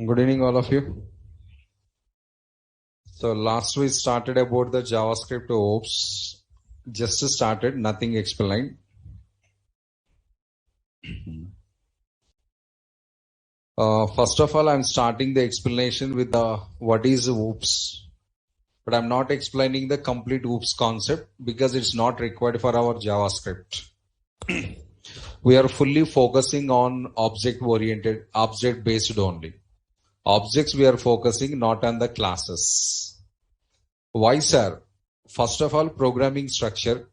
Good evening, all of you. So last we started about the JavaScript OOPs. Just started, nothing explained. First of all, I'm starting the explanation with the what is OOPs, but I'm not explaining the complete OOPs concept because it's not required for our JavaScript. We are fully focusing on object-oriented, object-based only. Objects we are focusing, not on the classes. Why, sir? First of all, programming structure.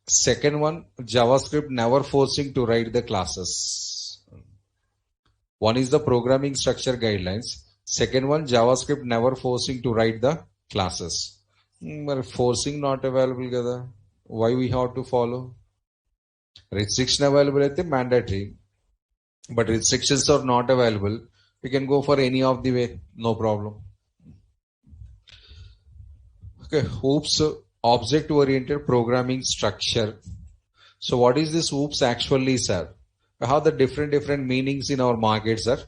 Second one, JavaScript never forcing to write the classes. One is the programming structure guidelines. Second one, JavaScript never forcing to write the classes. Forcing not available kada. Why we have to follow? Restriction available is mandatory. But restrictions are not available. We can go for any of the way, no problem. Okay, OOPs, object-oriented programming structure. So what is this OOPs actually, sir? We have the different meanings in our market, sir.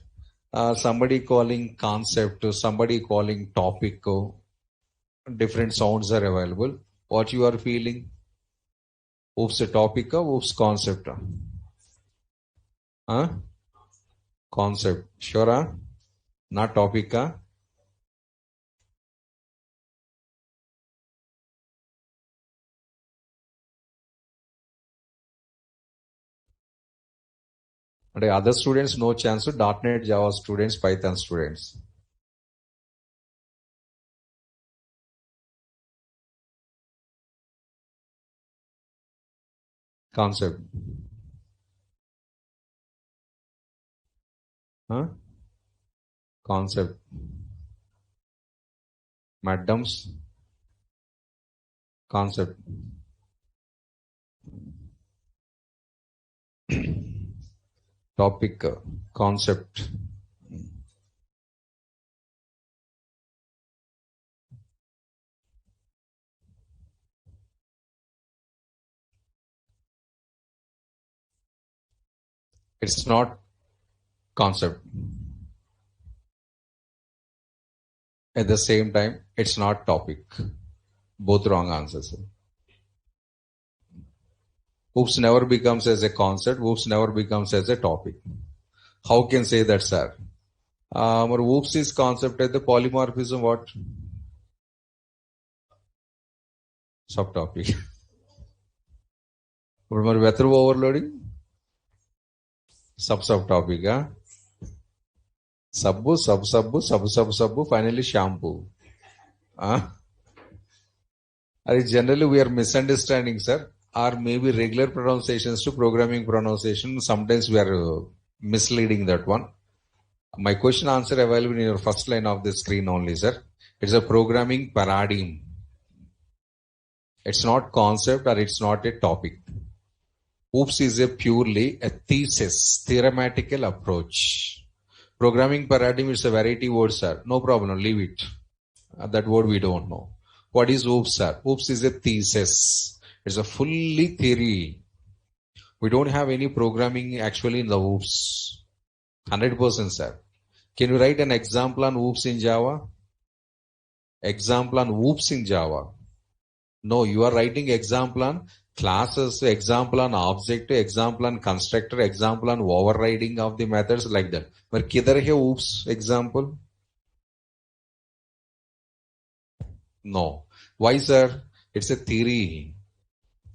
Somebody calling concept, somebody calling topic, different sounds are available. What you are feeling? OOPs topic, OOPs concept. Concept. Sure, not topic. And other students, no chance to .NET Java students, Python students. Concept. Concept. Madams. Concept. Topic. Concept. It's not concept. At the same time, it's not topic. Both wrong answers. OOPs never becomes as a concept. OOPs never becomes as a topic. How can say that, sir? OOPs is concept at the polymorphism what? Subtopic. Weather overloading? Subtopic. Subbu, finally shampoo. Generally we are misunderstanding, sir, or maybe regular pronunciations to programming pronunciation. Sometimes we are misleading that one. My question answer available in your first line of the screen only, sir. It's a programming paradigm. It's not concept or it's not a topic. OOPs is a purely a thesis, theoretical approach. Programming paradigm is a variety word, sir. No problem, leave it. That word we don't know. What is OOPs, sir? OOPs is a thesis. It's a fully theory. We don't have any programming actually in the OOPs. 100%, sir. Can you write an example on OOPs in Java? Example on OOPs in Java. No, you are writing example on classes, example on object, example on constructor, example on overriding of the methods like that. But kidhar hai OOPs example? No. Why, sir? It's a theory.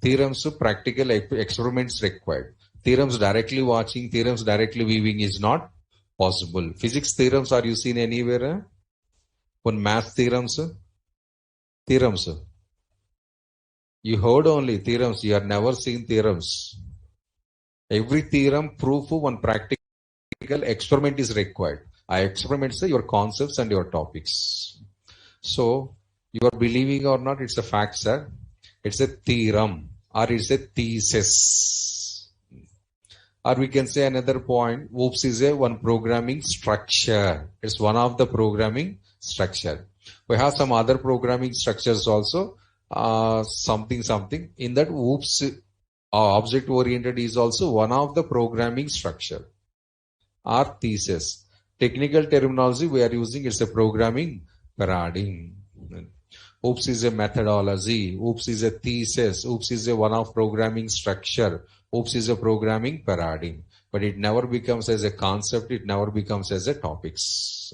Theorems to practical experiments required. Theorems directly watching, theorems directly weaving is not possible. Physics theorems are you seen anywhere? One math theorems? Theorems. You heard only theorems. You have never seen theorems. Every theorem proof of one practical experiment is required. I experiment your concepts and your topics. So you are believing or not, it's a fact, sir. It's a theorem or it's a thesis. Or we can say another point, OOPs is a one programming structure. It's one of the programming structure. We have some other programming structures also. Something in that OOPs object oriented is also one of the programming structure or thesis. Technical terminology we are using, it's a programming paradigm. OOPS is a methodology. OOPS is a thesis. OOPS is a one of programming structure. OOPS is a programming paradigm. But it never becomes as a concept. It never becomes as a topics.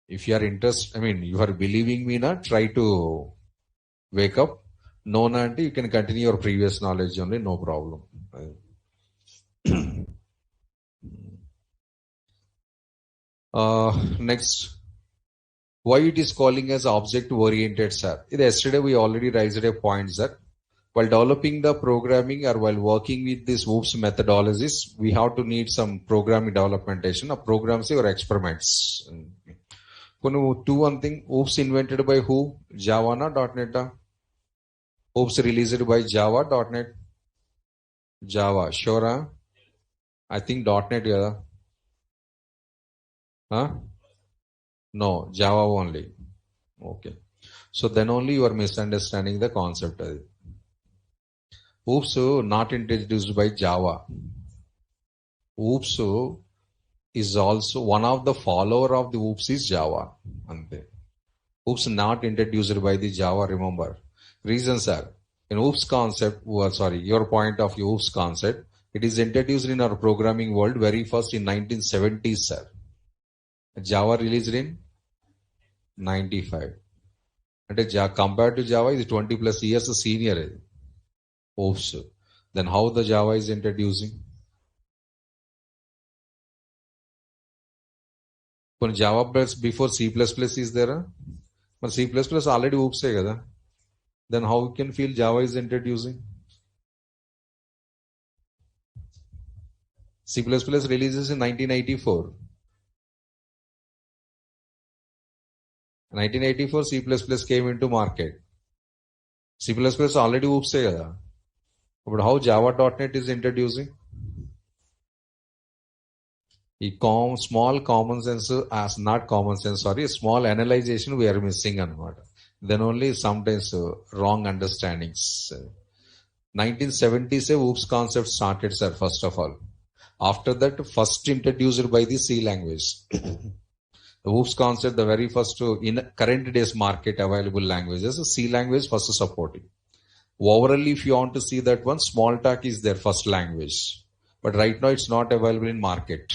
If you are interested, you are believing me now, try to wake up. No, Nanti, you can continue your previous knowledge only, no problem. Next. Why it is calling as object oriented, sir? Yesterday we already raised a point, sir. While developing the programming or while working with these OOPS methodologies, we have to need some programming developmentation of programs or experiments. One thing, OOPS invented by who? Java na .NET? OOPS released by Java, .NET? Java, sure? Huh? I think .NET, yeah. Huh? No, Java only. Okay. So then only you are misunderstanding the concept. OOPS not introduced by Java. OOPS is also one of the follower of the OOPS is Java. OOPS not introduced by the Java, remember. Reasons are, in OOPS concept, your point of view OOPS concept, it is introduced in our programming world very first in 1970s, sir. Java released in 95. And compared to Java, is 20 plus years senior. OOPS. Then how the Java is introducing? When Java before C++ is there? But C++ already OOPS hai. Then how you can feel Java is introducing? C++ releases in 1984. 1984 C++ came into market. C++ already OOPS hai. But how Java.NET is introducing? Small common sense, not common sense, small analyzation we are missing. Then only sometimes wrong understandings. 1970s OOPS concept started, sir, first of all. After that, first introduced by the C language. The OOPS concept, the very first in current days market available languages, C language first supporting. Overall, if you want to see that one, Smalltalk is their first language. But right now it's not available in market.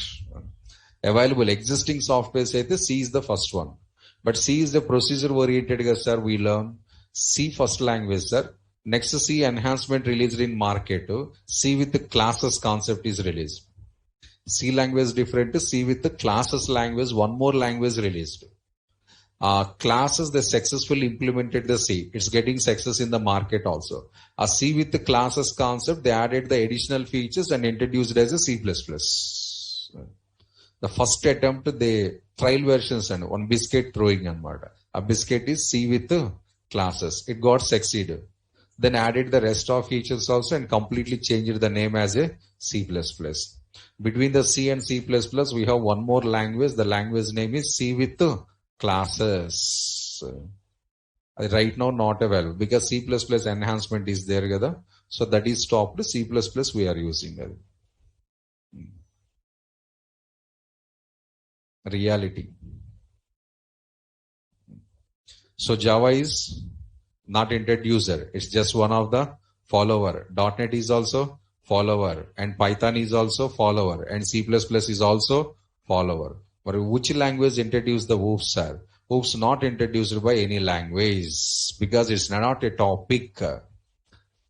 Available existing software say the C is the first one. But C is the procedure oriented, sir, we learn. C first language, sir. Next C enhancement released in market. C with the classes concept is released. C language different to C with the classes language, one more language released. Classes, they successfully implemented the C. It's getting success in the market also. C with the classes concept, they added the additional features and introduced as a C++. The first attempt, the trial versions and one biscuit throwing on matter. A biscuit is C with the classes. It got succeeded. Then added the rest of features also and completely changed the name as a C++. Between the C and C++, we have one more language. The language name is C with the classes. Right now not available because C++ enhancement is there. So that is stopped. C++ we are using. Reality. So Java is not introducer. It's just one of the follower. .NET is also follower and Python is also follower and C++ is also follower. But which language introduced the OOPS, sir? OOPS not introduced by any language because it's not a topic.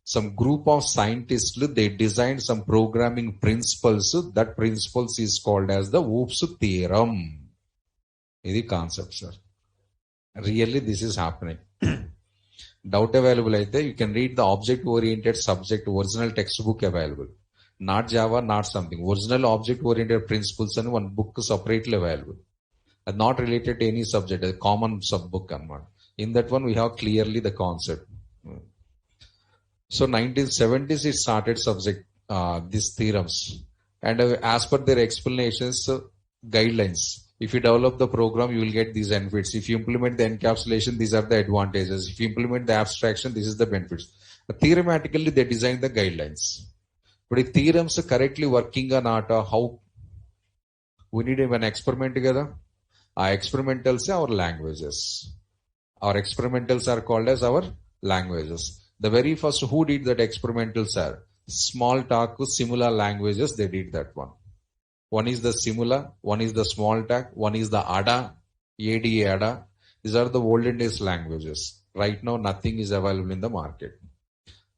Some group of scientists, they designed some programming principles. That principles is called as the OOPS theorem. This is the concept, sir. Really, this is happening. Doubt available, you can read the object-oriented subject original textbook available. Not Java, not something. Original object-oriented principles and one book separately available. Not related to any subject, a common sub-book. In that one, we have clearly the concept. So 1970s, it started subject these theorems. And as per their explanations, guidelines. If you develop the program, you will get these benefits. If you implement the encapsulation, these are the advantages. If you implement the abstraction, this is the benefits. But theoretically, they designed the guidelines. But if theorems are correctly working or not, how We need an experiment together. Our experimentals are our languages. Our experimentals are called as our languages. The very first who did that experimentals are Smalltalk, Simula languages. They did that one. One is the Simula, one is the Smalltalk, one is the ADA, ADA. These are the olden days languages. Right now, nothing is available in the market.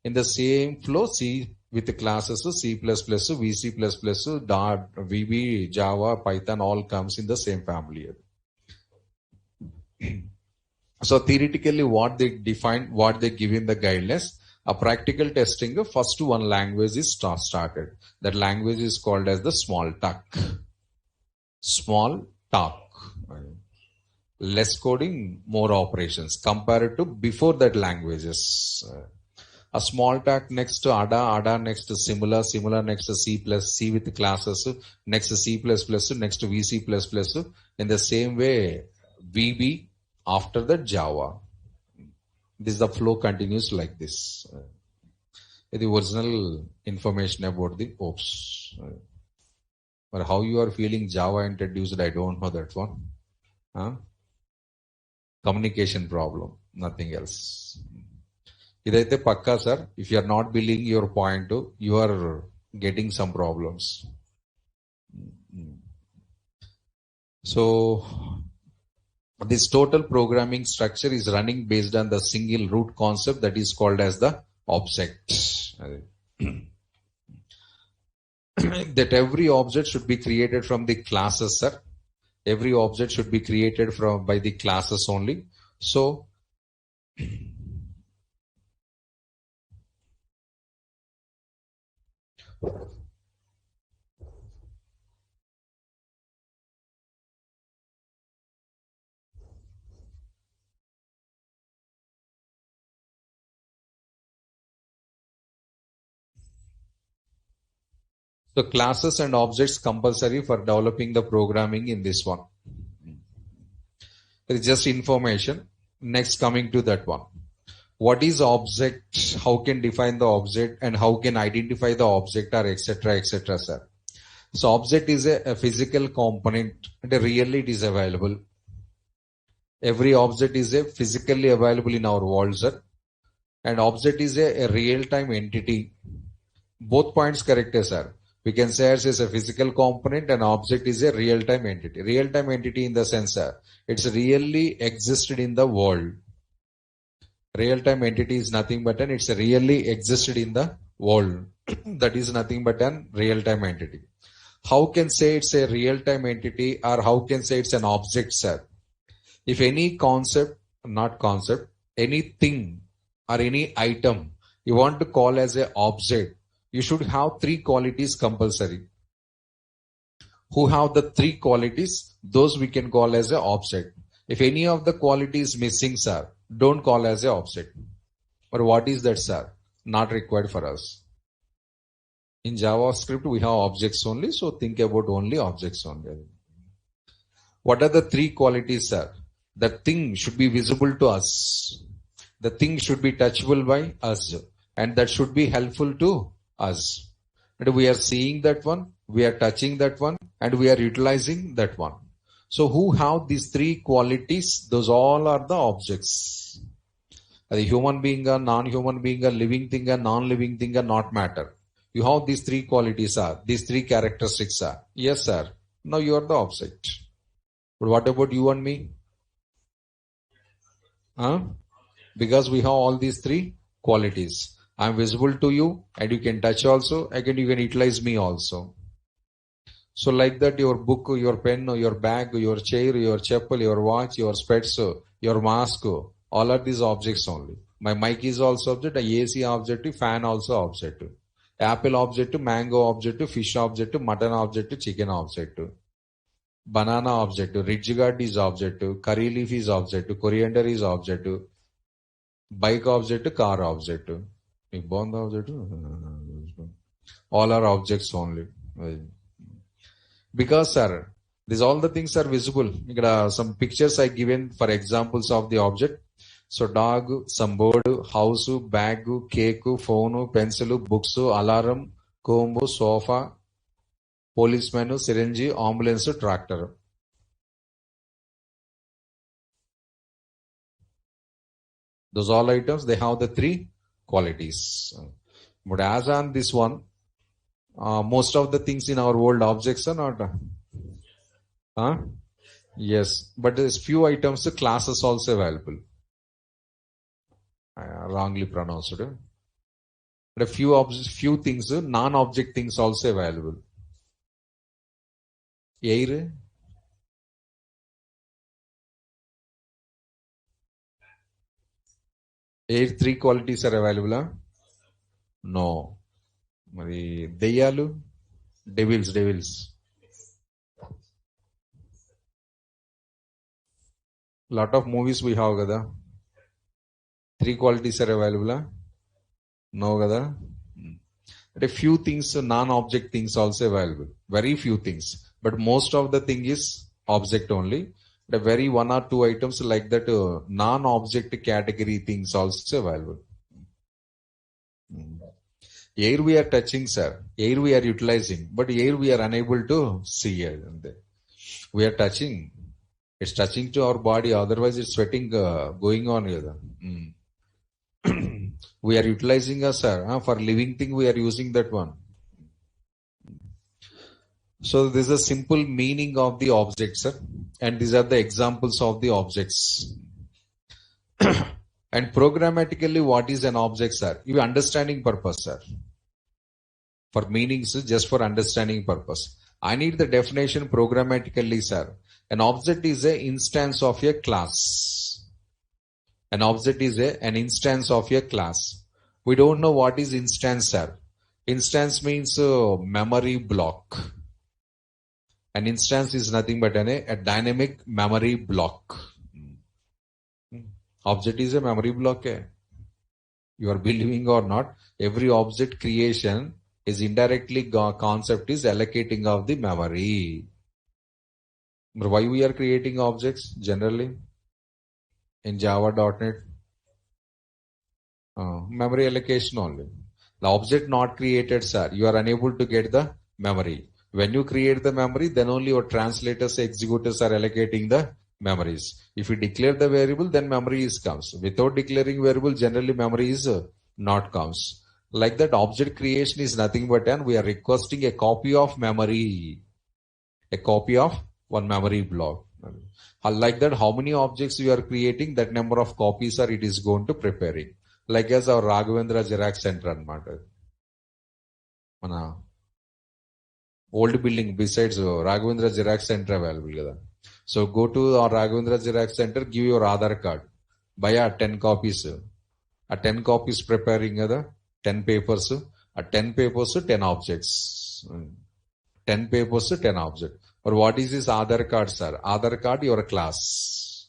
In the same flow, C with the classes C++, VC++, Dart, VB, Java, Python, all comes in the same family. So theoretically, what they define, what they give in the guidelines, a practical testing, the first one language is started. That language is called as the Smalltalk. Smalltalk. Less coding, more operations compared to before that languages. A Smalltalk next to ADA, ADA next to Simula, Simula next to C with the classes, next to C++, next to VC++. In the same way, VB, after that Java. This the flow continues like this. The original information about the OPS. But how you are feeling Java introduced, I don't know that one. Communication problem, nothing else. Idaithe pakka sir, if you are not building your point, you are getting some problems. So this total programming structure is running based on the single root concept that is called as the object. That every object should be created from the classes, sir. Every object should be created by the classes only. So classes and objects compulsory for developing the programming in this one. It is just information. Next, coming to that one. What is object? How can define the object and how can identify the object or etc. etc. sir. So object is a physical component and really it is available. Every object is a physically available in our world, sir. And object is a real-time entity. Both points correct, sir. We can say it is a physical component and object is a real-time entity. Real-time entity in the sense, sir, it's really existed in the world. Real-time entity is nothing but it's really existed in the world. That is nothing but an real-time entity. How can say it's a real-time entity or how can say it's an object, sir? If any concept, not concept, anything or any item you want to call as an object, you should have three qualities compulsory. Who have the three qualities, those we can call as an object. If any of the qualities missing, sir, don't call as an object. But what is that, sir? Not required for us. In JavaScript, we have objects only, so think about only objects only. What are the three qualities, sir? The thing should be visible to us. The thing should be touchable by us. And that should be helpful to us. And we are seeing that one, we are touching that one, and we are utilizing that one. So who have these three qualities? Those all are the objects. A human being, a non-human being, a living thing, a non-living thing, a not matter. You have these three qualities, are these three characteristics are. Yes, sir. Now you are the object. But what about you and me? Because we have all these three qualities. I am visible to you and you can touch also. Again, you can utilize me also. So like that, your book, your pen, your bag, your chair, your chapel, your watch, your specs, your mask, all are these objects only. My mic is also object, a AC object, fan also object. Apple object, mango object, fish object, mutton object, chicken object. Banana object, ridge guard is object, curry leaf is object, coriander is object, bike object, car object. All are objects only. Because, sir, these all the things are visible. Some pictures I given for examples of the object. So dog, some board, house, bag, cake, phone, pencil, books, alarm, comb, sofa, policeman, syringe, ambulance, tractor. Those all items, they have the three qualities. But as on this one, most of the things in our world objects are not. Yes, but there's few items, classes also available. Wrongly pronounced. But a few things, non-object things also available. Air. Air, three qualities are available. No. Mari deyalu, devils. Lot of movies we have kada. Three qualities are available. No kada. But a few things, non-object things also available. Very few things. But most of the thing is object only. The very one or two items like that, non-object category things also available. Air we are touching, sir. Air we are utilizing. But air we are unable to see. We are touching. It's touching to our body. Otherwise it's sweating going on here. We are utilizing sir. For living thing we are using that one. So this is a simple meaning of the object, sir. And these are the examples of the objects. And programmatically, what is an object, sir? You understanding purpose, sir. For meanings, just for understanding purpose. I need the definition programmatically, sir. An object is an instance of a class. An object is an instance of a class. We don't know what is instance, sir. Instance means memory block. An instance is nothing but a dynamic memory block. Object is a memory block. You are believing or not, every object creation is indirectly concept is allocating of the memory. Why we are creating objects generally in Java.NET? Memory allocation only. The object not created, sir. You are unable to get the memory. When you create the memory, then only your translators, executors are allocating the memories. If you declare the variable, then memory is comes. Without declaring variable, generally memory is not comes. Like that, object creation is nothing but we are requesting a copy of memory. A copy of one memory block. Like that, how many objects you are creating, that number of copies are it is going to preparing. Like as our Raghavendra Xerox Center and matter. Old building besides Raghavendra Xerox Center available. So go to our Raghavendra Xerox Center, give your Aadhaar card. Buy 10 copies. 10 copies preparing 10 papers. 10 papers, 10 objects. 10 papers, 10 objects. Or what is this Aadhaar card, sir? Aadhaar card, your class.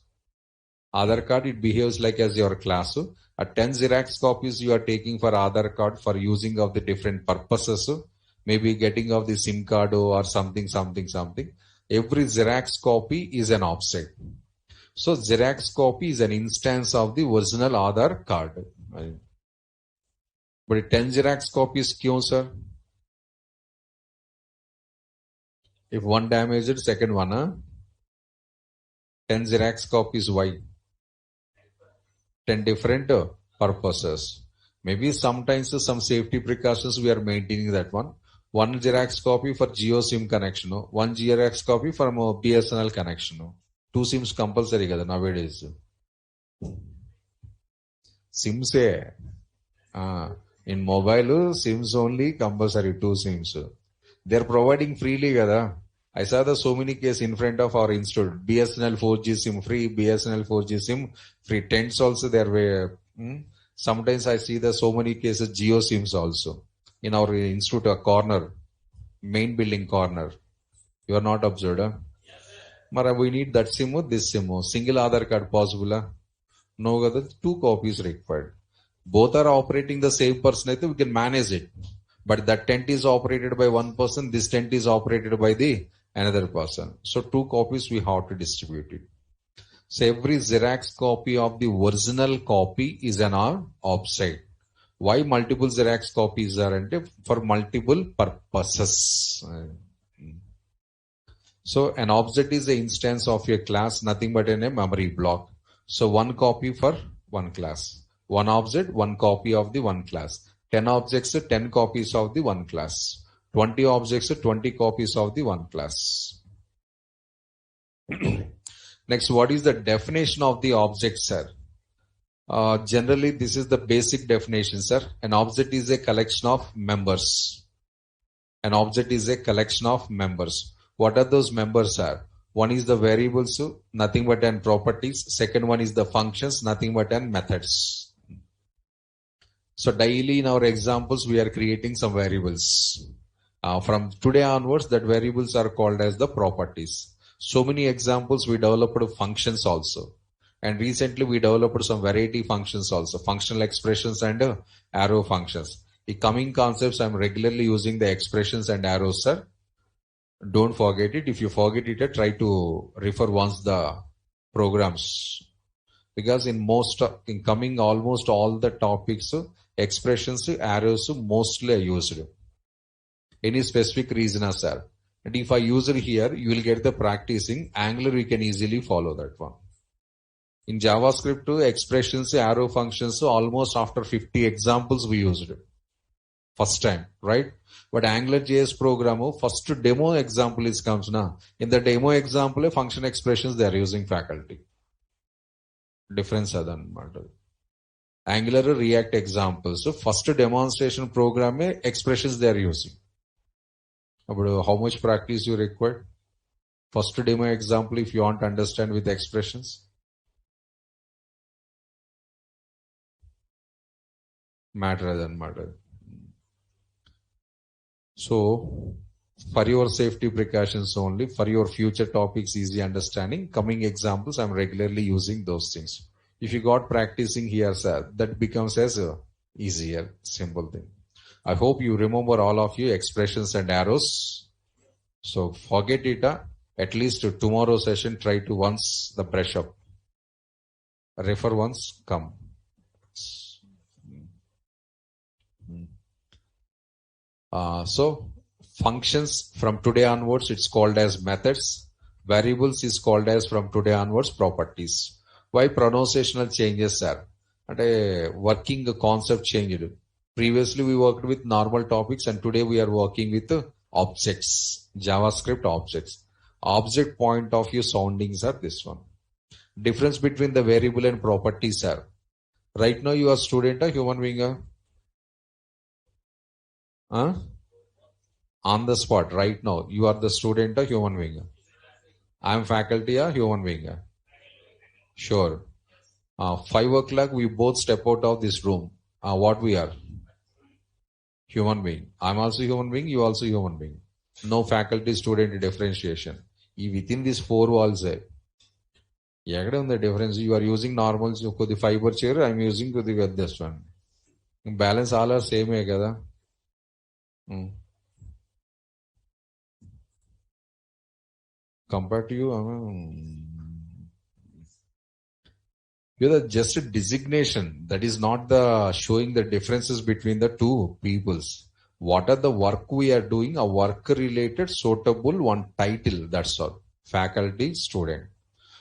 Aadhaar card, it behaves like as your class. 10 Xerox copies you are taking for Aadhaar card for using of the different purposes. Maybe getting of the SIM card or something. Every Xerox copy is an object. So Xerox copy is an instance of the original Aadhaar card. But 10 Xerox copies kyun, sir? If one damaged, second one, 10 Xerox copies, why? 10 different purposes. Maybe sometimes some safety precautions we are maintaining that one. One Xerox copy for Jio SIM connection. One Xerox copy for BSNL connection. 2 SIMs compulsory nowadays. SIMs in mobile SIMs only compulsory 2 SIMs. They are providing freely. I saw so many cases in front of our institute. BSNL 4G SIM free, BSNL 4G SIM free. Tents also there were. Sometimes I see so many cases Jio SIMs also. In our institute, a corner, main building corner. You are not observed. Mara, we need that SIM, this SIM. Single Aadhaar card possible? No, 2 copies required. Both are operating the same person. We can manage it. But that tent is operated by one person. This tent is operated by the another person. So 2 copies we have to distribute it. So every Xerox copy of the original copy is an object. Why multiple Xerox copies are for multiple purposes. So an object is the instance of a class, nothing but in a memory block. So one copy for one class. One object, one copy of the one class. 10 objects, 10 copies of the one class. 20 objects, 20 copies of the one class. Next, what is the definition of the object, sir? Generally, this is the basic definition, sir. An object is a collection of members. An object is a collection of members. What are those members are? One is the variables, nothing but an properties. Second one is the functions, nothing but an methods. So daily in our examples, we are creating some variables. From today onwards, that variables are called as the properties. So many examples we developed functions also. And recently we developed some variety functions also, functional expressions and arrow functions. The coming concepts, I'm regularly using the expressions and arrows, sir. Don't forget it. If you forget it, try to refer once the programs. Because in coming almost all the topics, expressions, arrows mostly are used. Any specific reason, sir? And if I use it here, you will get the practicing. Angular, we can easily follow that one. In JavaScript, expressions, arrow functions, almost after 50 examples we used it. First time, right? But AngularJS program, first demo example is comes now. In the demo example, function expressions they are using faculty. Difference adan matter. Angular React examples. So first demonstration program expressions they are using. About how much practice you require? First demo example if you want to understand with expressions. Matter than matter. So, for your safety precautions only, for your future topics easy understanding, coming examples, I'm regularly using those things. If you got practicing here, sir, that becomes as a easier, simple thing. I hope you remember all of you expressions and arrows. So forget it, at least tomorrow session, try to once the brush up. Refer once, come. So functions from today onwards, it's called as methods. Variables is called as from today onwards properties. Why pronunciational changes, sir? And a working concept changed. Previously we worked with normal topics and today we are working with objects, JavaScript objects. Object point of view soundings are this one. Difference between the variable and properties are. Right now you are student or human being? On the spot right now you are the student or human being? I am faculty or human being? Sure. 5 o'clock we both step out of this room. What we are? Human being. I'm also human being, you also human being. No faculty student differentiation. Within these 4 walls, the difference you are using normal the fiber chair, I'm using this one. Balance all are same. Compared to you, you're just a designation. That is not the showing the differences between the two peoples. What are the work we are doing? A work related suitable one title. That's all. Faculty, student.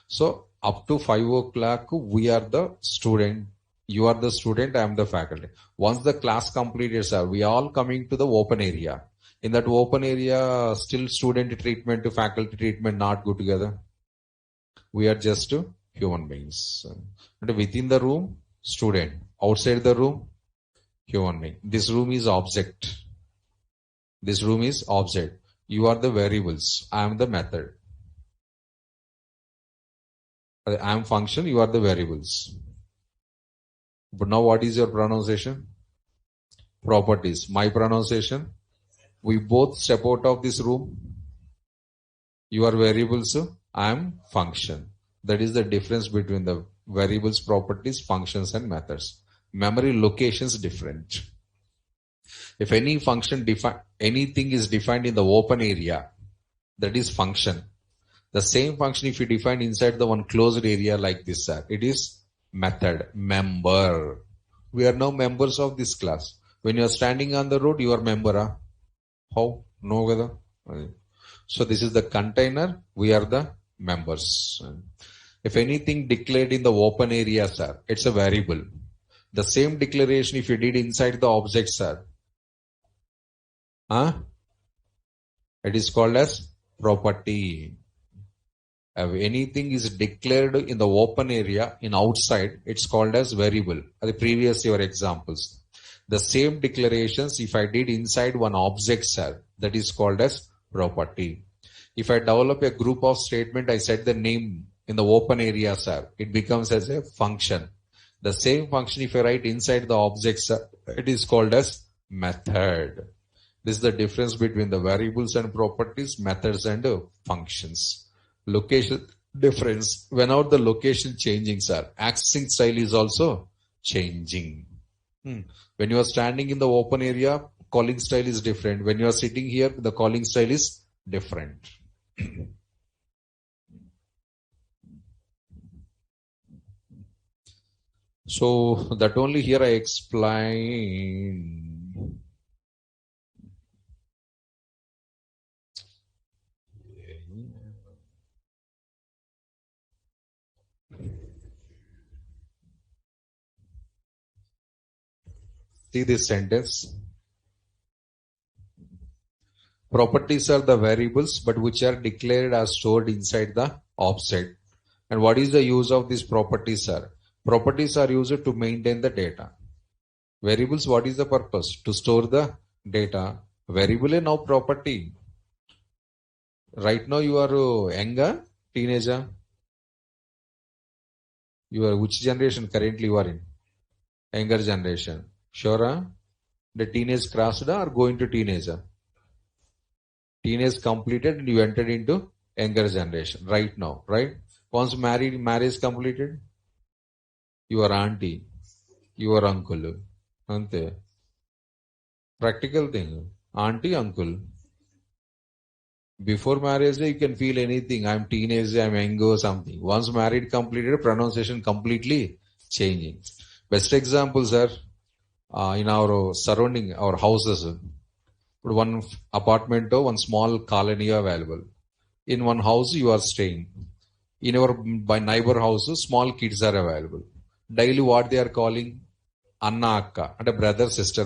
So up to 5 o'clock, we are the student. You are the student. I am the faculty. Once the class completed, sir, we all coming to the open area. In that open area, still student treatment to faculty treatment not go together. We are just human beings. And within the room, student. Outside the room, human being. This room is object. This room is object. You are the variables. I am the method. I am function. You are the variables. But now what is your pronunciation? Properties. My pronunciation. We both step out of this room. You are variables. I am function. That is the difference between the variables, properties, functions, and methods. Memory locations different. If any function anything is defined in the open area, that is function. The same function if you define inside the one closed area like this, it is method, member. We are now members of this class. When you are standing on the road, you are member. How? No, So this is the container. We are the members. If anything declared in the open area, sir, it's a variable. The same declaration if you did inside the object, sir, it is called as property. If anything is declared in the open area in outside, it's called as variable. The previous your examples. The same declarations if I did inside one object, sir, that is called as property. If I develop a group of statement, I set the name in the open area, sir, it becomes as a function. The same function if I write inside the object, sir, it is called as method. This is the difference between the variables and properties, methods and functions. Location difference. Whenever the location changing, sir, accessing style is also changing. When you are standing in the open area, calling style is different. When you are sitting here, the calling style is different. So that only here I explain. See this sentence. Properties are the variables, but which are declared as stored inside the object. And what is the use of these properties, sir? Properties are used to maintain the data. Variables, what is the purpose? To store the data. Variable is now property. Right now you are younger, teenager. You are which generation currently you are in? Younger generation. Sure, the teenage crossed or going to teenager? Teenage completed and you entered into younger generation right now, right? Once marriage completed, your auntie, your uncle, ante. Practical thing, auntie, uncle. Before marriage, you can feel anything. I'm teenage, I'm younger, something. Once married completed, pronunciation completely changing. Best examples are in our surrounding, our houses. One apartment or one small colony available. In one house you are staying. In our by neighbor houses, small kids are available. Daily what they are calling? Anna Akka. And a brother, sister.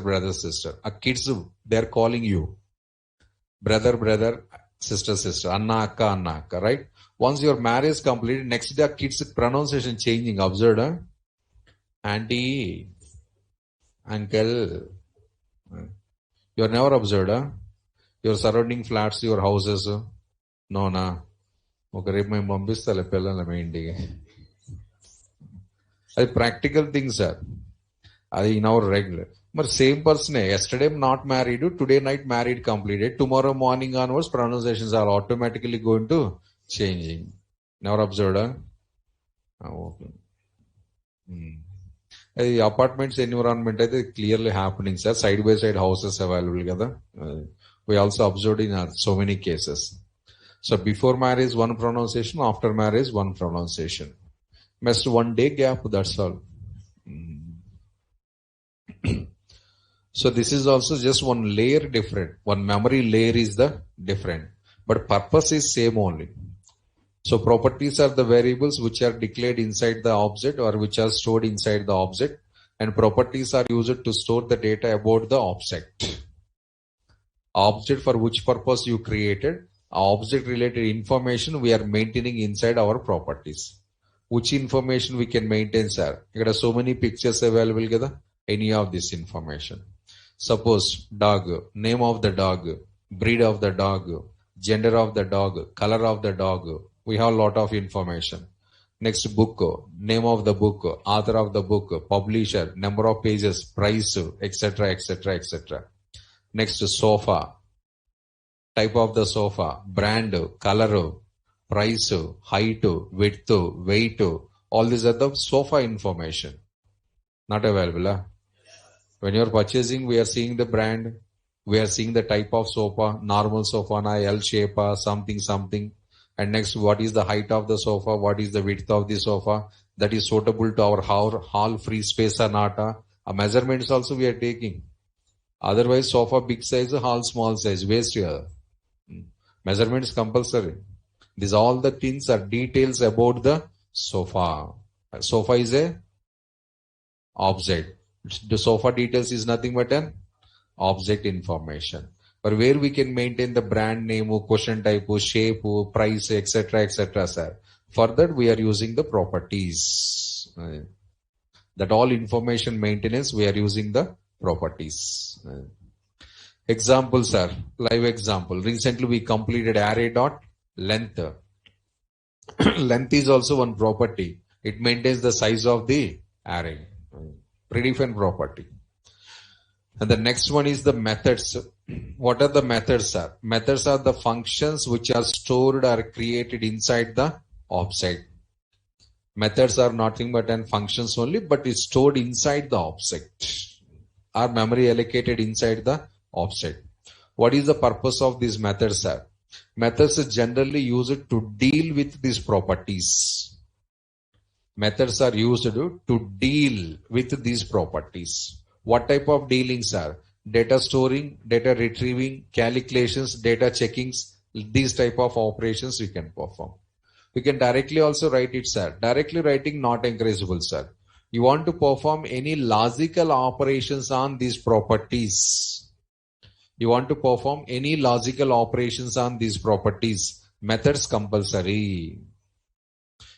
A kids, they are calling you. Brother, sister. Anna Akka, right? Once your marriage is completed, next day kids pronunciation changing. Observed, huh? Auntie, uncle. You are never observed, huh? Your surrounding flats, your houses. No, na. Okay, రేపు మేము పంపిస్తాలే పిల్లలు మీ ఇంటికి. అది practical thing sir. అది in our regular. మరి same పర్సనే yesterday not married, today night married completed, tomorrow morning onwards pronunciations are automatically going to changing. Never observed? Okay. అది అపార్ట్మెంట్స్ ఎన్విరాన్మెంట్ అయితే clearly happening sir. Side by side houses available కదా. We also observed in so many cases. So before marriage one pronunciation, after marriage one pronunciation. Just one day gap, that's all. So this is also just one layer different. One memory layer is the different, but purpose is same only. So properties are the variables which are declared inside the object or which are stored inside the object, and properties are used to store the data about the object. Object for which purpose you created, object related information we are maintaining inside our properties. Which information we can maintain, sir? There are so many pictures available kada. Any of this information. Suppose dog, name of the dog, breed of the dog, gender of the dog, color of the dog. We have a lot of information. Next, book, name of the book, author of the book, publisher, number of pages, price, etc., etc., etc. Next, sofa, type of the sofa, brand, color, price, height, width, weight. All these are the sofa information. Not available. Huh? When you are purchasing, we are seeing the brand, we are seeing the type of sofa, normal sofa, L shape, something. And next, what is the height of the sofa? What is the width of the sofa? That is suitable to our hall free space or not. Measurements also we are taking. Otherwise, sofa big size, hall small size, waste here. Measurements compulsory. These all the things are details about the sofa. Sofa is a object. The sofa details is nothing but an object information. But where we can maintain the brand name, question type, shape, price, etc., etc., sir. For that we are using the properties. That all information maintenance we are using the properties. Examples are live example. Recently we completed array.length. Length is also one property. It maintains the size of the array. Predefined property. And the next one is the methods. What are the methods, sir? Methods are the functions which are stored or created inside the object. Methods are nothing but an functions only, but is stored inside the object. Are memory allocated inside the object. What is the purpose of these methods, sir? Methods is generally used to deal with these properties. Methods are used to deal with these properties. What type of dealings are? Data storing, data retrieving, calculations, data checkings. These type of operations we can perform. We can directly also write it, sir. Directly writing not encourageable, sir. You want to perform any logical operations on these properties. You want to perform any logical operations on these properties. Methods compulsory.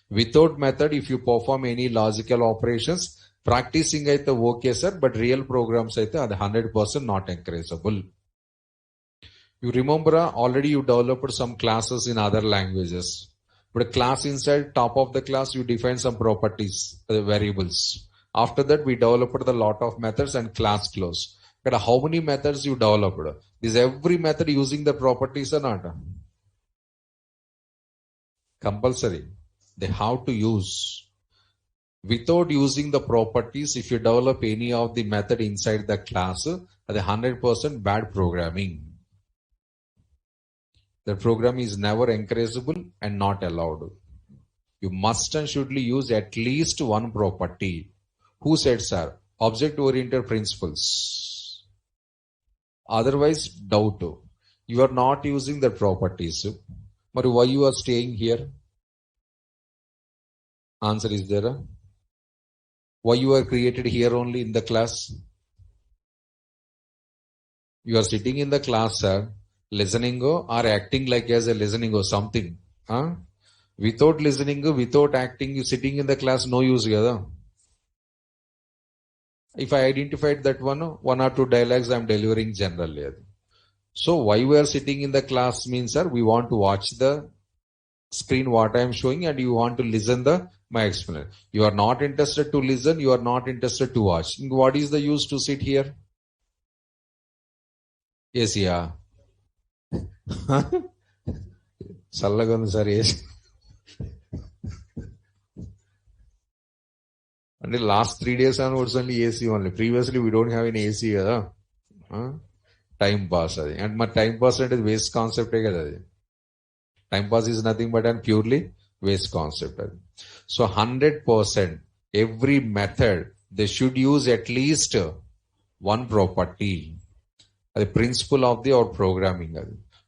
Without method, if you perform any logical operations, practicing aithe okay, sir, but real programs aithe adi 100% not encourageable. You remember already you developed some classes in other languages. But a class inside, top of the class, you define some properties, variables. After that, we developed a lot of methods and class close. But how many methods you developed? Is every method using the properties or not? Compulsory. They have to use. Without using the properties, if you develop any of the method inside the class, that's 100% bad programming. The program is never encourageable and not allowed. You must and should use at least one property. Who said, sir? Object-oriented principles. Otherwise, doubt. You are not using the properties. But why you are staying here? Answer is there. Why you are created here only in the class? You are sitting in the class, sir, listening or acting like as a listening or something. Huh? Without listening, without acting, you sitting in the class, no use. If I identified that one or two dialogues I am delivering generally. So why we are sitting in the class means, sir, we want to watch the screen what I am showing and you want to listen my explanation. You are not interested to listen, you are not interested to watch. What is the use to sit here? Yes, yeah. Sallagun sir, yes. And the last 3 days onwards only AC only. Previously we don't have any AC. Time pass. And my time pass is waste concept. Time pass is nothing but a purely waste concept. So 100%, every method, they should use at least one property. The principle of our programming.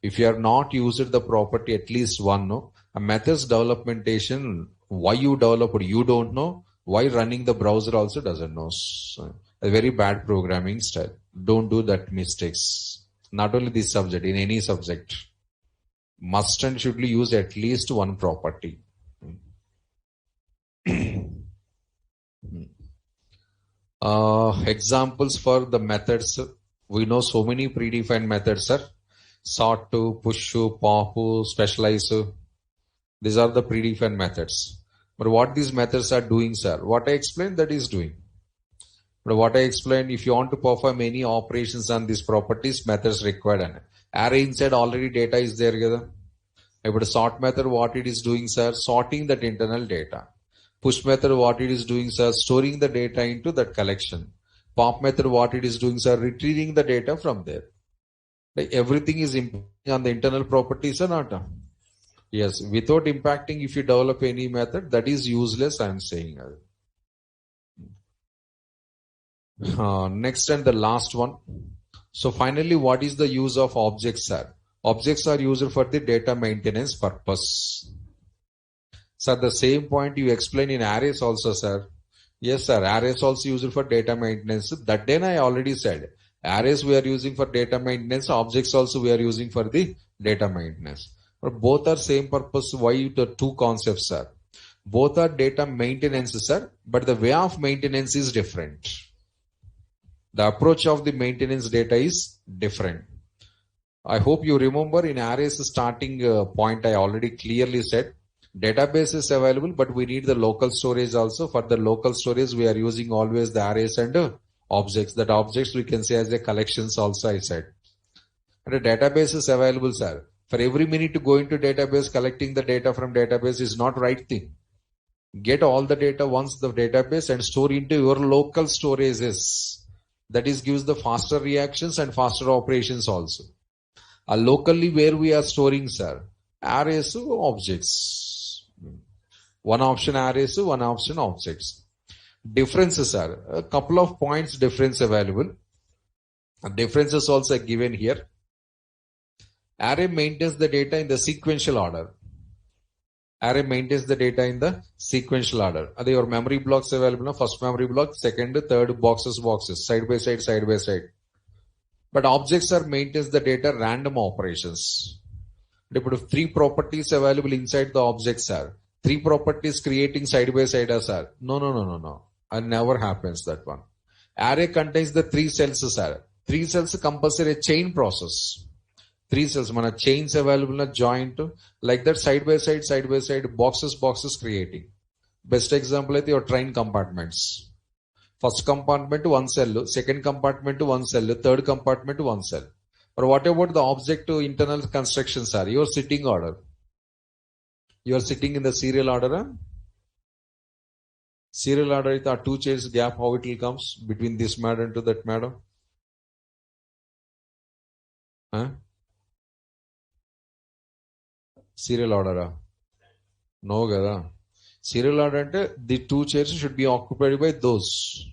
If you have not used the property at least one, a methods developmentation, why you developed, you don't know. Why running the browser also doesn't know. A very bad programming style. Don't do that mistakes. Not only this subject, in any subject. Must and should use at least one property. Examples for the methods. We know so many predefined methods, sir. Sort to, push to, pop to, specialize to. These are the predefined methods. But what these methods are doing, sir, what I explained, that is doing. But what I explained, if you want to perform any operations on these properties, methods required. Array inside already data is there. But sort method, what it is doing, sir, sorting that internal data. Push method, what it is doing, sir, storing the data into that collection. Pop method, what it is doing, sir, retrieving the data from there. Like everything is impacting on the internal properties or not? Yes, without impacting, if you develop any method, that is useless, I am saying. Next and the last one. So finally, what is the use of objects, sir? Objects are used for the data maintenance purpose. Sir, the same point you explain in arrays also, sir. Yes, sir. Arrays also used for data maintenance. That day I already said. Arrays we are using for data maintenance. Objects also we are using for the data maintenance. But both are same purpose. Why the two concepts, sir? Both are data maintenance, sir. But the way of maintenance is different. The approach of the maintenance data is different. I hope you remember in arrays starting point I already clearly said. Database is available, but we need the local storage also. For the local storage, we are using always the arrays and objects. That objects we can say as a collections also, I said. And a database is available, sir. For every minute to go into database, collecting the data from database is not right thing. Get all the data once the database and store into your local storages. That is gives the faster reactions and faster operations also. Locally where we are storing, sir, arrays objects. One option arrays, one option objects. Differences are a couple of points difference available. Differences also given here. Array maintains the data in the sequential order. Array maintains the data in the sequential order. Are your memory blocks available? First memory block, second, third boxes, side by side, side by side. But objects are maintains the data random operations. If 3 properties available inside the objects are 3 properties creating side by side as are. No. It never happens that one. Array contains the 3 cells are. 3 cells compulsory a chain process. 3 cells, mana chains available na joint like that side by side, boxes creating. Best example is your train compartments. First compartment 1 cell, second compartment 1 cell, third compartment 1 cell. Or what about the object to internal constructions are? Your sitting order. You are sitting in the serial order. Huh? Serial order is the 2 chairs gap, how it will comes between this madam to that madam. Huh? Serial order. No, gada. Serial order, the 2 chairs should be occupied by those.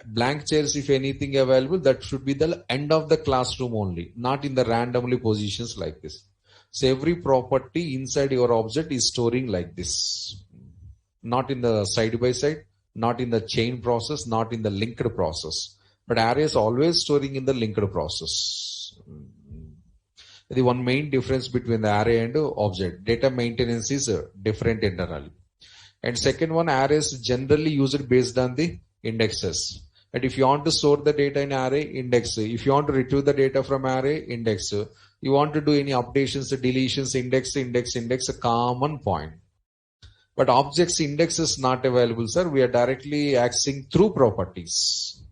Blank chairs, if anything available, that should be the end of the classroom only, not in the randomly positions like this. So every property inside your object is storing like this. Not in the side by side, not in the chain process, not in the linked process. But array is always storing in the linked process. The one main difference between the array and object. Data maintenance is different internally. And second one, arrays generally used based on the indexes. And if you want to store the data in array, index. If you want to retrieve the data from array, index. You want to do any updations, deletions, index, a common point. But objects index is not available, sir. We are directly accessing through properties.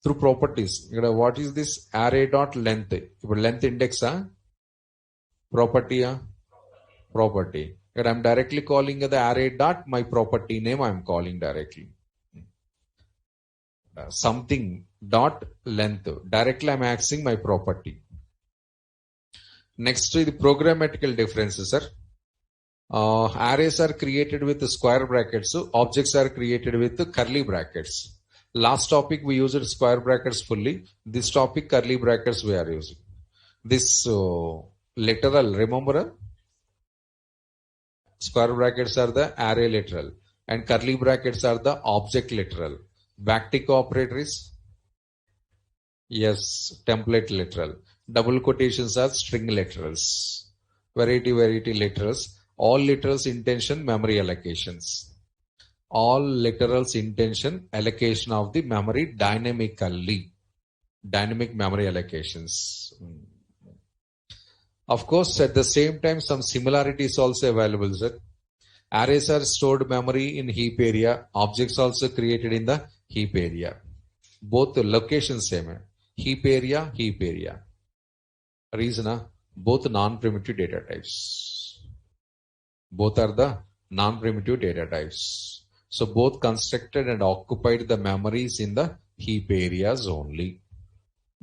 Through properties. What is this? Array dot length. Length index, property, property. I'm directly calling the array dot my property name. I'm calling directly. Something dot length. Directly I'm accessing my property. Next to the programmatical differences, sir. Arrays are created with square brackets. So objects are created with curly brackets. Last topic we used square brackets fully. This topic curly brackets we are using. This literal, remember? Square brackets are the array literal and curly brackets are the object literal. Backtick operator is? Yes, template literal. Double quotations are string literals. Variety literals. All literals intention memory allocations. All literals intention allocation of the memory dynamically. Dynamic memory allocations. Of course, at the same time, some similarities also available, sir. Arrays are stored memory in heap area. Objects also created in the heap area. Both the locations same. Heap area. Reason, both non-primitive data types. Both are the non-primitive data types. So both constructed and occupied the memories in the heap areas only.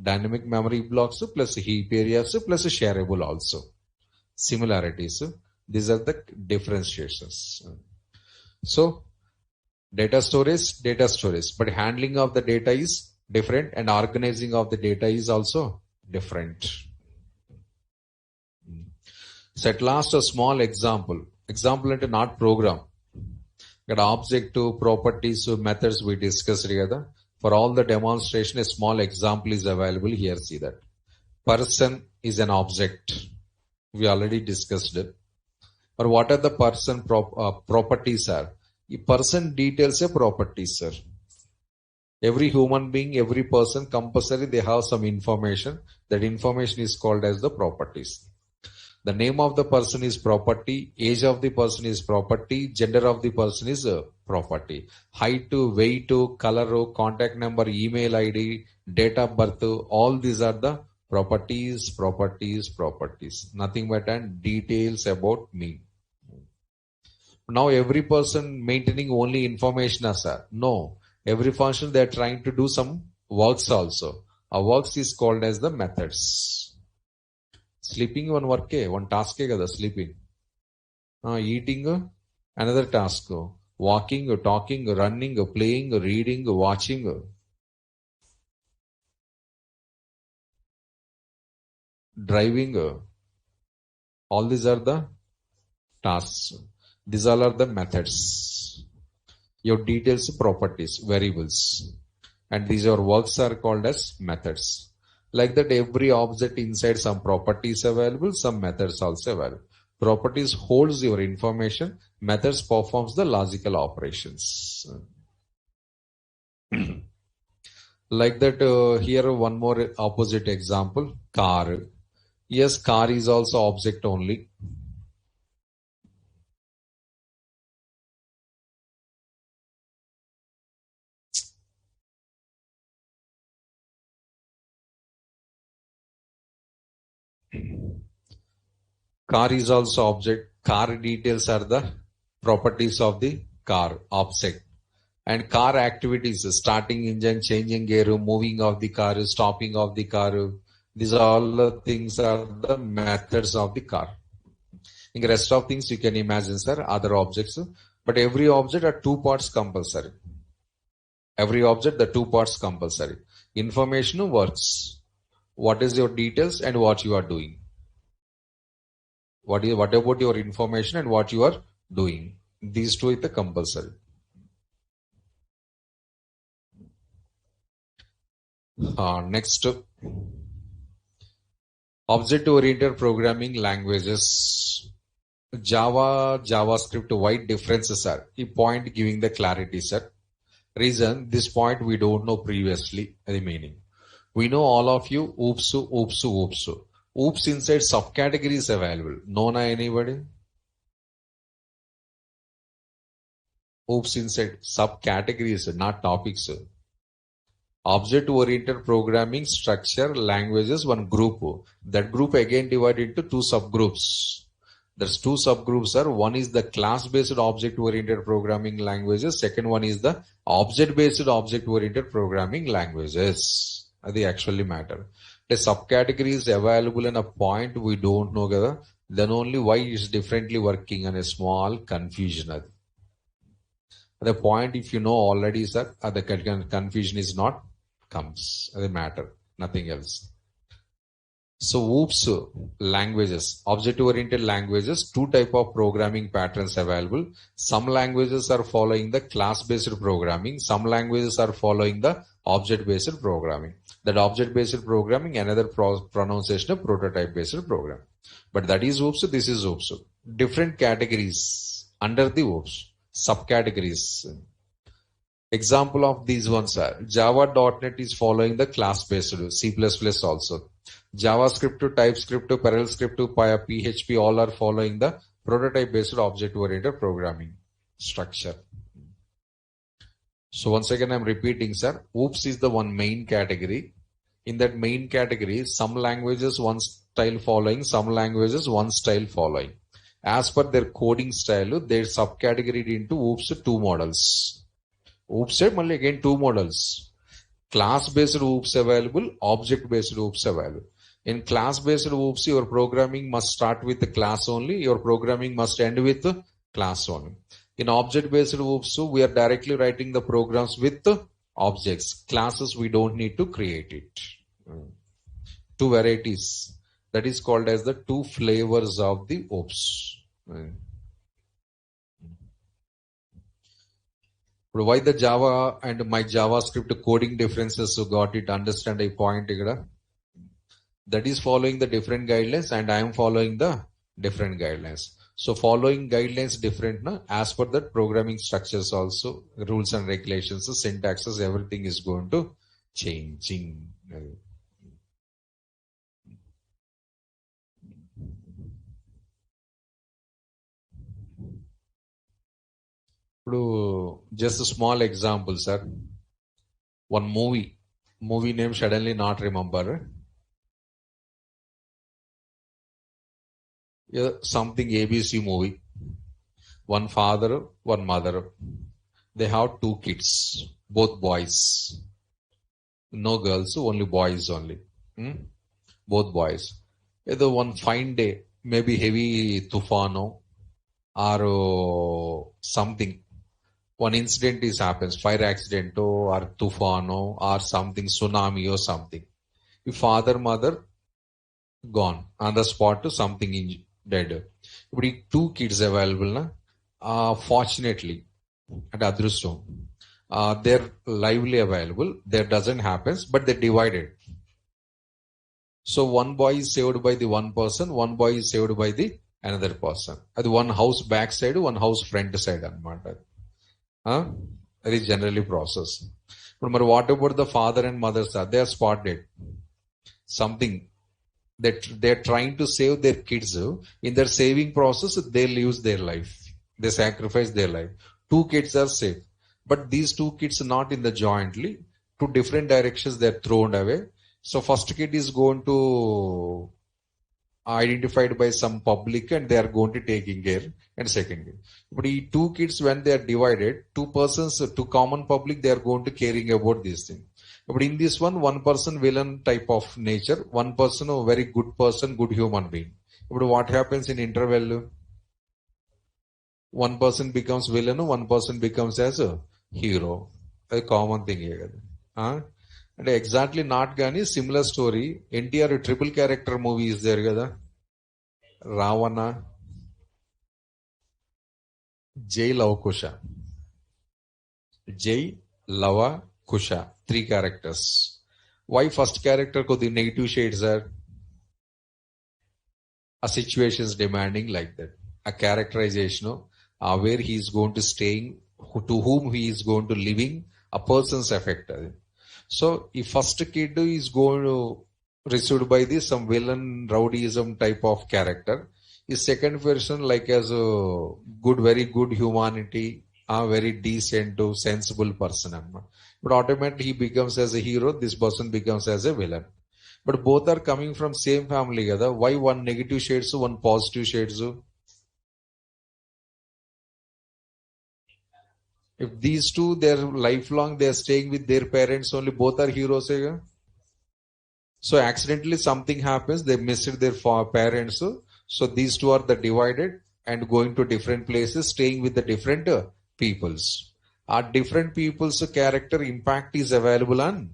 Dynamic memory blocks plus heap areas plus shareable also. Similarities. These are the differentiations. So data storage, but handling of the data is different and organizing of the data is also different. So at last a small example. Example into not program. Got object to properties to methods we discussed together. For all the demonstration, a small example is available here. See that. Person is an object. We already discussed it. Or what are the person properties are? The person details a properties, sir. Every human being, every person, compulsory, they have some information. That information is called as the properties. The name of the person is property, age of the person is property, gender of the person is property. Height, weight, color, contact number, email ID, date of birth, all these are the properties. Nothing but details about me. Now every person maintaining only information, sir. No. Every function they are trying to do some works also. A works is called as the methods. Sleeping one work, one task kada sleeping. Eating another task. Walking, talking, running, playing, reading, watching. Driving. All these are the tasks. These all are the methods. Your details, properties, variables. And these are works are called as methods. Like that, every object inside some properties available, some methods also available. Properties holds your information, methods performs the logical operations. Like that, here one more opposite example, car. Yes, car is also object only. Car is also object. Car details are the properties of the car object. And car activities, starting engine, changing gear, moving of the car, stopping of the car. These are all the things are the methods of the car. In the rest of things you can imagine, sir, other objects. But every object are two parts compulsory. Every object, the two parts compulsory. Information works. What is your details and what you are doing? What about your information and what you are doing? These two is the compulsory. Next, object-oriented programming languages. Java, JavaScript, why differences are? A point giving the clarity, sir. Reason, this point we don't know previously, the meaning. We know all of you, oops. Oops inside subcategories available. Known anybody? Oops inside subcategories, not topics. Object-oriented programming structure languages, one group. That group again divided into two subgroups. There's two subgroups are, one is the class-based object-oriented programming languages. Second one is the object-based object-oriented programming languages. They actually matter. The subcategory is available in a point we don't know, then only why it's differently working and a small confusion. The point if you know already, sir, the confusion is not comes. They matter, nothing else. So OOPS languages, object-oriented languages, two type of programming patterns available. Some languages are following the class-based programming. Some languages are following the object-based programming. That object-based programming, another pronunciation of prototype-based programming. But that is OOPS, this is OOPS. Different categories under the OOPS, subcategories. Example of these ones are Java.NET is following the class-based, C++ also. JavaScript, TypeScript, Perl script, PHP all are following the prototype-based object-oriented programming structure. So once again I'm repeating, sir, OOPS is the one main category. In that main category, some languages one style following, some languages one style following. As per their coding style, they're subcategorized into OOPS two models. OOPS again two models. Class-based OOPS available, object-based OOPS available. In class-based OOPS, your programming must start with the class only. Your programming must end with the class only. In object-based OOPS, we are directly writing the programs with the objects. Classes, we don't need to create it. Two varieties. That is called as the two flavors of the OPS. Why the Java and my JavaScript coding differences? So got it, understand a point here. That is following the different guidelines and I am following the different guidelines. So following guidelines different na, as per that programming structures also, rules and regulations, syntaxes, everything is going to changing. Just a small example, sir. One movie name suddenly not remember. Something ABC movie. One father, one mother. They have two kids, both boys. No girls, only boys only. Both boys. Either one fine day, maybe heavy tufano or something. One incident happens, fire accident or tufano or something, tsunami or something. If father, mother gone on the spot to something dead. But two kids available, na? Fortunately, at Adrustam, they're lively available. There doesn't happen, but they're divided. So one boy is saved by the one person, one boy is saved by the another person. At one house back side, one house front side. That is generally process. But what about the father and mother? They are spotted. Something that they're trying to save their kids. In their saving process, they lose their life. They sacrifice their life. Two kids are saved. But these two kids are not in the jointly. Two different directions they're thrown away. So first kid is going to identified by some public and they are going to taking care, and second kid. But the two kids, when they are divided, two persons, two common public, they are going to caring about this thing. But in this one person villain type of nature, one person a very good person, good human being. But what happens in interval? One person becomes villain, one person becomes as a hero. A common thing here. And exactly not gani similar story. NTR triple character movie is there kada. Ravana, Jai Lava Kusha. Jai Lava Kusha. Three characters. Why first character ko the negative shades are? A situations demanding like that. A characterization where he is going to staying, to whom he is going to living, a person's affected. So if first kid is going to received by this some villain rowdyism type of character, his second person like as a good, very good humanity, a very decent, sensible person. But automatically he becomes as a hero, this person becomes as a villain. But both are coming from same family. Why one negative shades, one positive shades? If these two, they're lifelong, they're staying with their parents only, both are heroes. So accidentally something happens, they missed their parents. So these two are the divided and going to different places, staying with the different peoples. Our different people's character impact is available on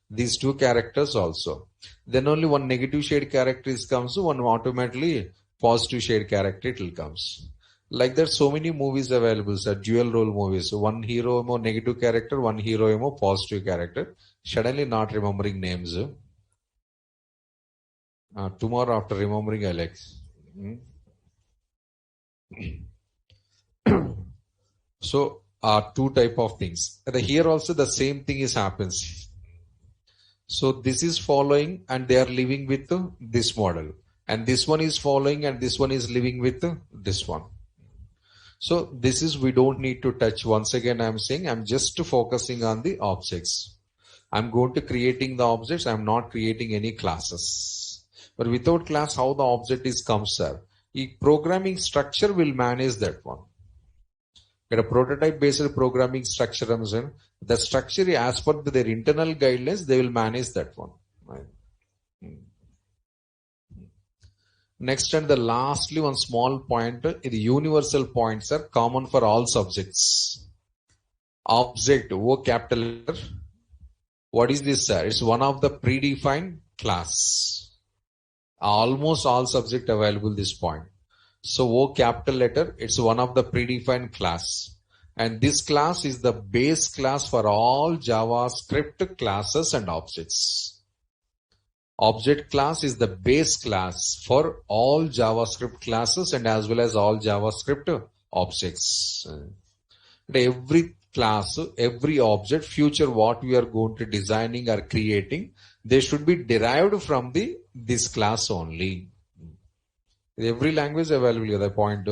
these two characters also. Then only one negative shade character comes, one automatically positive shade character it will comes. Like that, so many movies available, sir. Dual role movies. So one hero more negative character, one hero more positive character. Suddenly not remembering names. Tomorrow after remembering Alex. So two type of things. Here also the same thing is happens. So this is following and they are living with this model. And this one is following and this one is living with this one. So this is, we don't need to touch. Once again, I'm saying I'm just focusing on the objects. I'm going to creating the objects. I'm not creating any classes. But without class, how the object is comes, sir? The programming structure will manage that one. Get a prototype based programming structure. The structure as per their internal guidelines, they will manage that one. Right? Next and the lastly one small point, the universal points are common for all subjects. Object, O capital letter. What is this, sir? It's one of the predefined class. Almost all subject available this point. So O capital letter, it's one of the predefined class. And this class is the base class for all JavaScript classes and objects. Object class is the base class for all JavaScript classes and as well as all JavaScript objects. Every class, every object, future what we are going to designing or creating, they should be derived from this class only. Every language available at the point.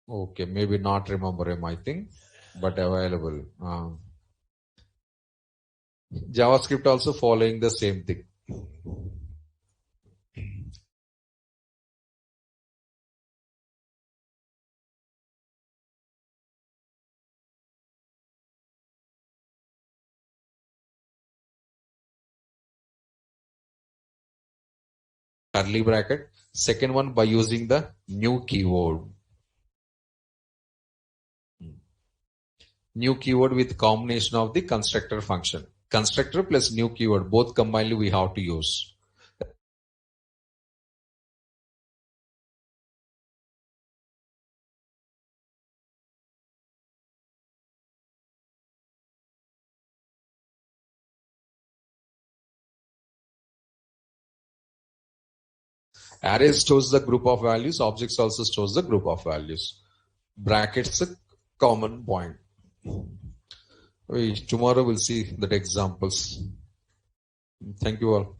Okay, maybe not remember him, I think, but available. JavaScript also following the same thing. Curly bracket. Second one by using the new keyword. New keyword with combination of the constructor function. Constructor plus new keyword, both combined we have to use. Array stores the group of values. Objects also stores the group of values. Brackets a common point. Tomorrow we'll see that examples. Thank you all.